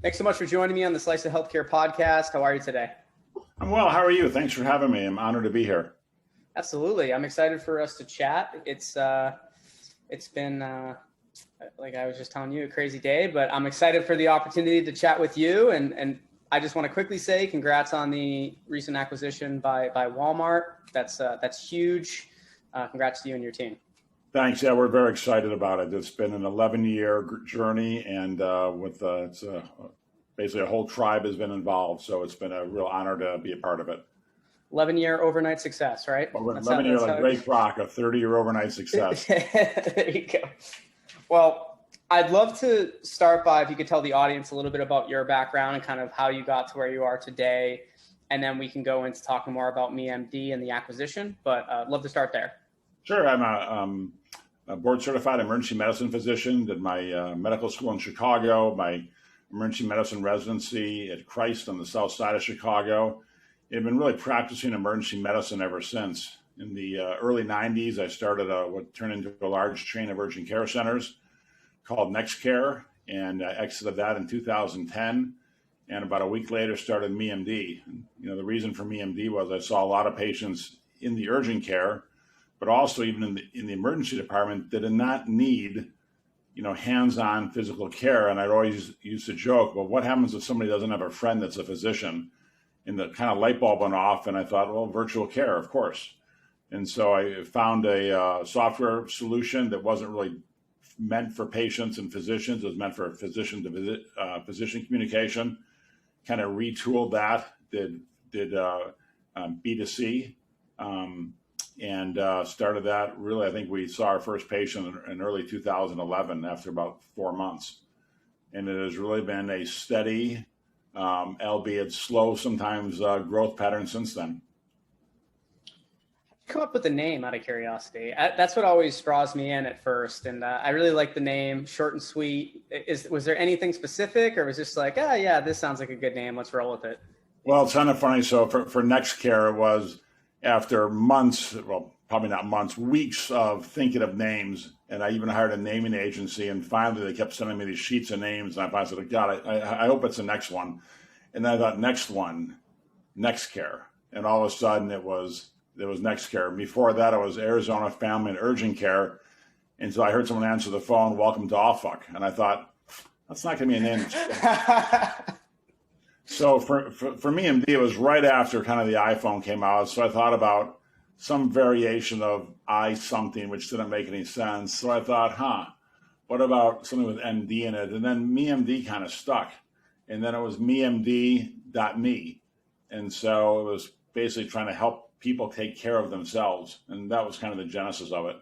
Thanks so much for joining me on the Slice of Healthcare podcast. How are you today? I'm well. How are you? Thanks for having me. I'm honored to be here. Absolutely. I'm excited for us to chat. It's been, like I was just telling you, a crazy day, but I'm excited for the opportunity to chat with you. And I just want to quickly say congrats on the recent acquisition by Walmart. That's huge. Congrats to you and your team. Thanks. Yeah, we're very excited about it. It's been an 11-year journey, and basically a whole tribe has been involved. So it's been a real honor to be a part of it. 11-year overnight success, right? 11-year, like Ray Kroc, a 30-year overnight success. There you go. Well, I'd love to start by, if you could tell the audience a little bit about your background and kind of how you got to where you are today. And then we can go into talking more about MeMD and the acquisition, but I'd love to start there. Sure. I'm a board certified emergency medicine physician, did my medical school in Chicago, my emergency medicine residency at Christ on the south side of Chicago. I've been really practicing emergency medicine ever since. In the early 90s, I started what turned into a large chain of urgent care centers called NextCare, and I exited that in 2010. And about a week later, started MeMD. The reason for MeMD was I saw a lot of patients in the urgent care, but also even in the emergency department that did not need, hands-on physical care. And I'd always used to joke, well, what happens if somebody doesn't have a friend that's a physician? And the kind of light bulb went off, and I thought, well, virtual care, of course. And so I found a software solution that wasn't really meant for patients and physicians. It was meant for physician to physician communication. Kind of retooled that, did B2C, and started that. Really, I think we saw our first patient in early 2011 after about 4 months. And it has really been a steady, albeit slow sometimes, growth pattern since then. Come up with the name out of curiosity. That's what always draws me in at first. And I really like the name, short and sweet. Was there anything specific, or was it just like, yeah, this sounds like a good name, let's roll with it? Well, it's kind of funny. So for NextCare, it was after months, well, probably not months, weeks of thinking of names. And I even hired a naming agency, and finally they kept sending me these sheets of names. And I finally said, God, I hope it's the next one. And then I thought, next one, NextCare. And all of a sudden it was NextCare. Before that, it was Arizona Family and Urgent Care. And so I heard someone answer the phone, welcome to Allfuck. And I thought, that's not going to be a name. So for me, MD, it was right after kind of the iPhone came out. So I thought about some variation of I something, which didn't make any sense. So I thought, what about something with MD in it? And then MeMD kind of stuck. And then it was MeMD.me. And so it was basically trying to help people take care of themselves. And that was kind of the genesis of it.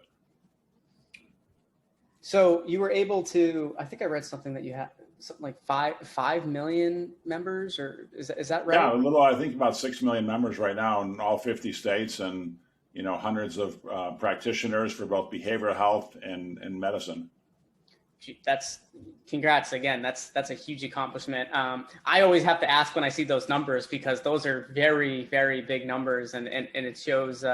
So you were able to, I think I read something that you had something like 5 million members, or is that right? Yeah, I think about 6 million members right now in all 50 states, and hundreds of practitioners for both behavioral health and medicine. That's congrats again. That's a huge accomplishment. I always have to ask when I see those numbers, because those are very, very big numbers, and it shows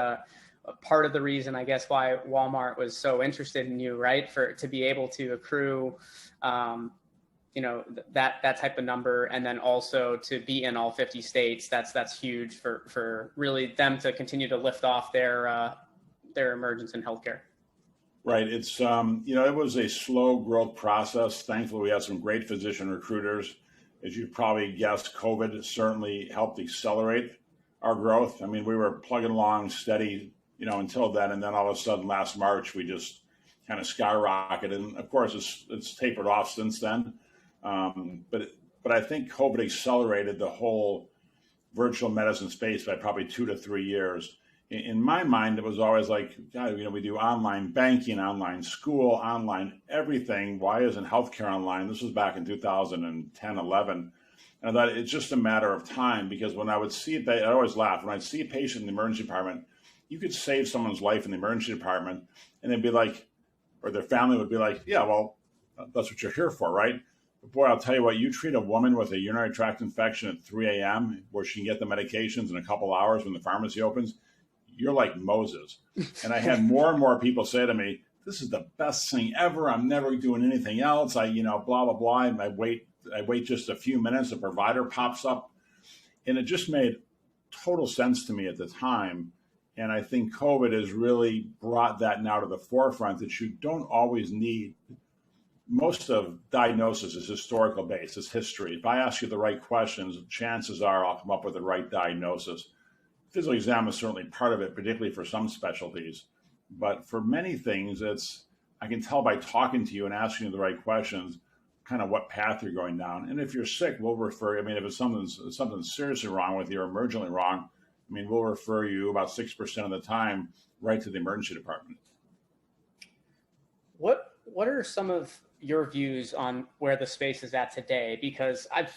part of the reason, I guess, why Walmart was so interested in you, right? To be able to accrue, that type of number, and then also to be in all 50 states. That's huge for really them to continue to lift off their emergence in healthcare. Right. It's, it was a slow growth process. Thankfully, we had some great physician recruiters. As you probably guessed, COVID certainly helped accelerate our growth. I mean, we were plugging along steady, until then. And then all of a sudden last March, we just kind of skyrocketed. And of course, it's tapered off since then. But I think COVID accelerated the whole virtual medicine space by probably 2 to 3 years. In my mind, it was always like, God, we do online banking, online school, online everything. Why isn't healthcare online? This was back in 2010, 11. And I thought it's just a matter of time, because when I would see it, I always laugh. When I'd see a patient in the emergency department, you could save someone's life in the emergency department, and they'd be like, or their family would be like, yeah, well, that's what you're here for, right? But boy, I'll tell you what, you treat a woman with a urinary tract infection at 3 a.m. where she can get the medications in a couple hours when the pharmacy opens, you're like Moses. And I had more and more people say to me, this is the best thing ever. I'm never doing anything else. Blah, blah, blah. And I wait I wait just a few minutes, a provider pops up, and it just made total sense to me at the time. And I think COVID has really brought that now to the forefront, that you don't always need, most of diagnosis is historical based, it's history. If I ask you the right questions, chances are I'll come up with the right diagnosis. Physical exam is certainly part of it, particularly for some specialties. But for many things, I can tell by talking to you and asking you the right questions, kind of what path you're going down. And if you're sick, we'll refer you. I mean, if it's something seriously wrong with you or emergently wrong, I mean, we'll refer you about 6% of the time right to the emergency department. What are some of your views on where the space is at today? Because I've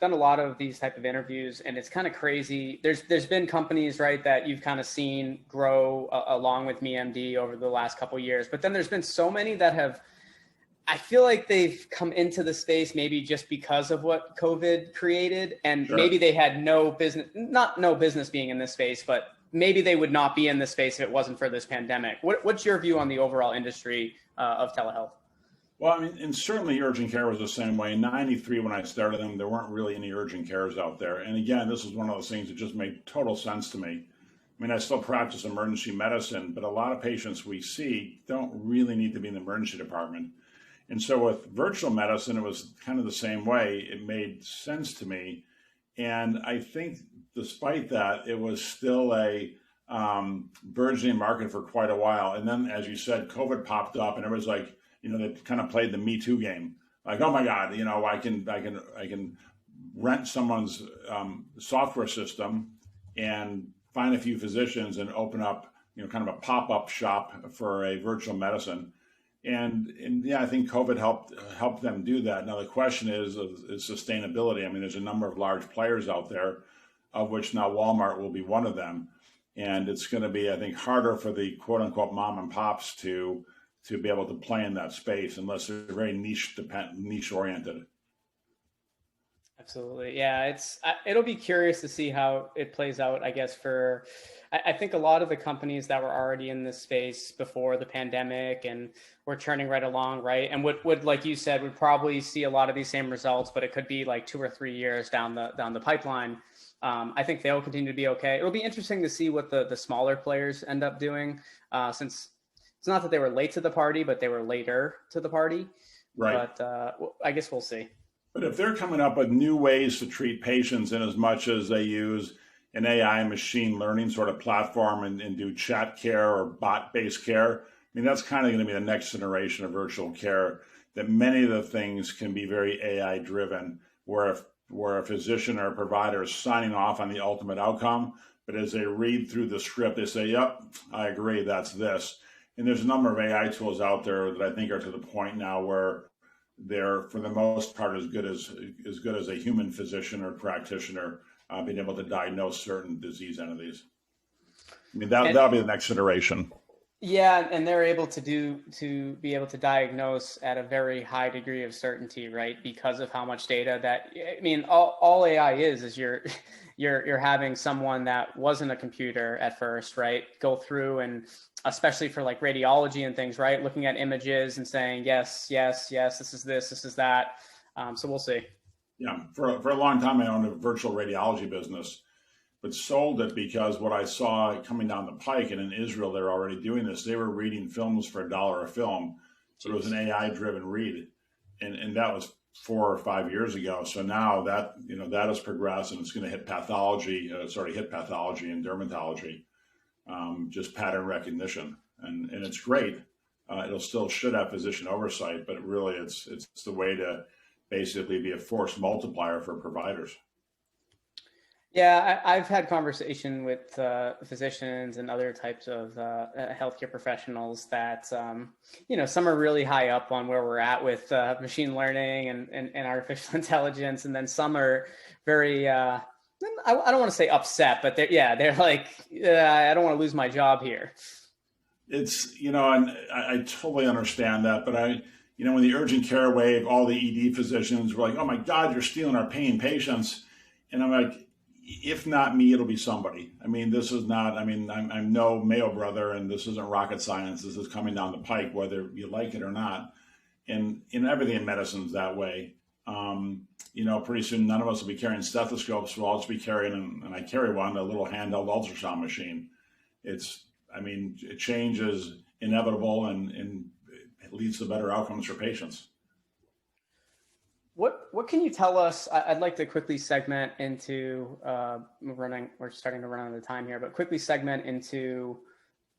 done a lot of these type of interviews, and it's kind of crazy. There's been companies, right, that you've kind of seen grow along with MeMD over the last couple of years, but then there's been so many that have, I feel like they've come into the space maybe just because of what COVID created, and Sure. maybe they had no business being in this space, but maybe they would not be in this space if it wasn't for this pandemic. What's your view on the overall industry of telehealth? Well, I mean, and certainly urgent care was the same way. In '93, when I started them, there weren't really any urgent cares out there. And again, this is one of those things that just made total sense to me. I mean, I still practice emergency medicine, but a lot of patients we see don't really need to be in the emergency department. And so with virtual medicine, it was kind of the same way. It made sense to me. And I think despite that, it was still a burgeoning market for quite a while. And then, as you said, COVID popped up, and it was like, they kind of played the Me Too game. Like, oh my God, I can rent someone's software system and find a few physicians and open up, kind of a pop-up shop for a virtual medicine. And yeah, I think COVID helped them do that. Now the question is sustainability. I mean, there's a number of large players out there, of which now Walmart will be one of them. And it's going to be, I think, harder for the quote unquote mom and pops to be able to play in that space unless they're very niche oriented. Absolutely. Yeah, it'll be curious to see how it plays out, I guess, I think a lot of the companies that were already in this space before the pandemic and were churning right along, right? And would like you said, would probably see a lot of these same results, but it could be like 2 or 3 years down the pipeline. I think they'll continue to be okay. It'll be interesting to see what the smaller players end up doing, since it's not that they were late to the party, but they were later to the party. Right. But I guess we'll see. But if they're coming up with new ways to treat patients, in as much as they use an AI machine learning sort of platform and do chat care or bot-based care, I mean, that's kind of going to be the next generation of virtual care, that many of the things can be very AI driven, where a physician or a provider is signing off on the ultimate outcome, but as they read through the script, they say, yep, I agree, that's this. And there's a number of AI tools out there that I think are to the point now where they're, for the most part, as good as a human physician or practitioner being able to diagnose certain disease entities. I mean, that'll be the next iteration. Yeah, and they're able to be able to diagnose at a very high degree of certainty, right? Because of how much data all AI is you're having someone that wasn't a computer at first, right? Go through, and especially for like radiology and things, right? Looking at images and saying, yes, this is that. So we'll see. Yeah, for a long time, I owned a virtual radiology business, but sold it because what I saw coming down the pike, and in Israel, they're already doing this. They were reading films for $1 a film. So it was an AI driven read. And that was 4 or 5 years ago. So now that has progressed, and it's going to hit pathology. It's already hit pathology and dermatology, just pattern recognition. And it's great. It'll still should have physician oversight, but really it's the way to basically be a force multiplier for providers. Yeah, I've had conversation with physicians and other types of healthcare professionals that, some are really high up on where we're at with machine learning and artificial intelligence. And then some are very, I don't want to say upset, but they're like, I don't want to lose my job here. It's, and I totally understand that. But when the urgent care wave, all the ED physicians were like, oh my God, you're stealing our paying patients. And I'm like, if not me, it'll be somebody. I mean, this is not, I'm no Mayo brother, and this isn't rocket science. This is coming down the pike, whether you like it or not. And everything in medicine is that way. Pretty soon none of us will be carrying stethoscopes. We'll all just be carrying, and I carry one, a little handheld ultrasound machine. Change is inevitable, and it leads to better outcomes for patients. What can you tell us? I'd like to quickly segment into we're starting to run out of time here, but quickly segment into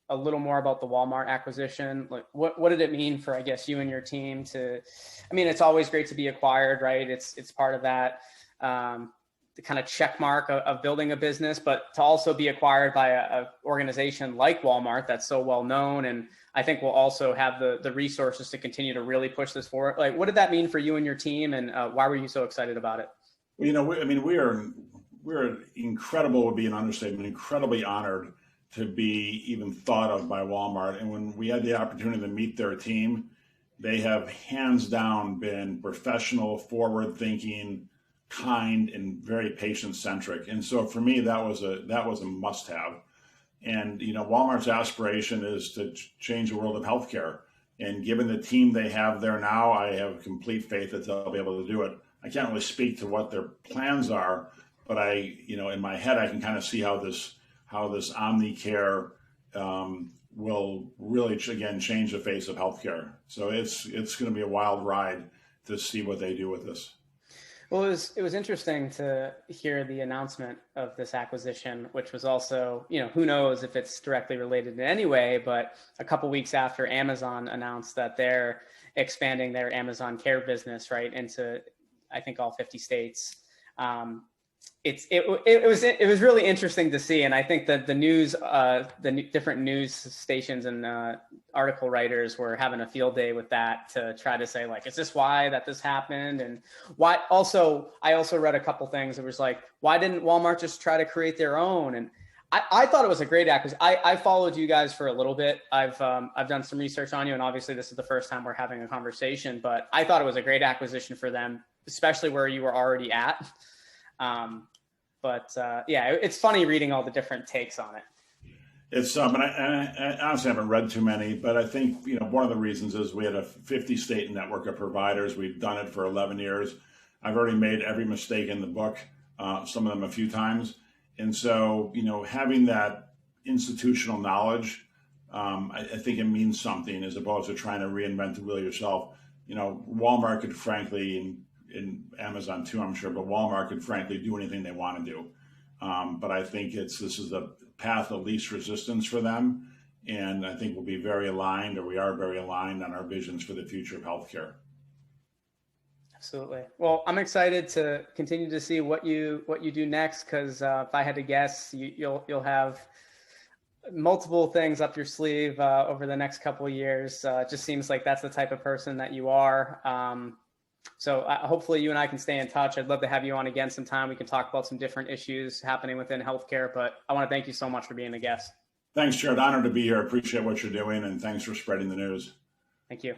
a little more about the Walmart acquisition. Like what did it mean for, I guess, you and your team it's always great to be acquired, right? It's part of that, the kind of check mark of building a business, but to also be acquired by a organization like Walmart that's so well known, and I think we'll also have the resources to continue to really push this forward. Like, what did that mean for you and your team, and why were you so excited about it? We're incredible, would be an understatement, incredibly honored to be even thought of by Walmart. And when we had the opportunity to meet their team, they have hands down been professional, forward thinking, kind, and very patient centric. And so for me, that was a must have. And Walmart's aspiration is to change the world of healthcare. And given the team they have there now, I have complete faith that they'll be able to do it. I can't really speak to what their plans are, but in my head, I can kind of see how this OmniCare will really, again, change the face of healthcare. So it's going to be a wild ride to see what they do with this. Well, it was interesting to hear the announcement of this acquisition, which was also, who knows if it's directly related in any way, but a couple weeks after Amazon announced that they're expanding their Amazon Care business, right, into, I think, all 50 states. It was really interesting to see, and I think that the news, different news stations and article writers were having a field day with that to try to say, like, is this why that this happened, and why? Also, I also read a couple things. It was like, why didn't Walmart just try to create their own? And I thought it was a great acquisition. I followed you guys for a little bit. I've done some research on you, and obviously this is the first time we're having a conversation. But I thought it was a great acquisition for them, especially where you were already at. It's funny reading all the different takes on it. It's and I honestly haven't read too many, but I think one of the reasons is we had a 50-state network of providers. We've done it for 11 years. I've already made every mistake in the book, some of them a few times, and so having that institutional knowledge, I think it means something as opposed to trying to reinvent the wheel yourself. Walmart could frankly, in Amazon too, I'm sure, but Walmart could frankly do anything they want to do. But I think this is the path of least resistance for them. And I think we are very aligned on our visions for the future of healthcare. Absolutely. Well, I'm excited to continue to see what you do next, because if I had to guess, you'll have multiple things up your sleeve over the next couple of years. It just seems like that's the type of person that you are. So hopefully you and I can stay in touch. I'd love to have you on again sometime. We can talk about some different issues happening within healthcare, but I want to thank you so much for being a guest. Thanks, Jared. Honored to be here. Appreciate what you're doing, and thanks for spreading the news. Thank you.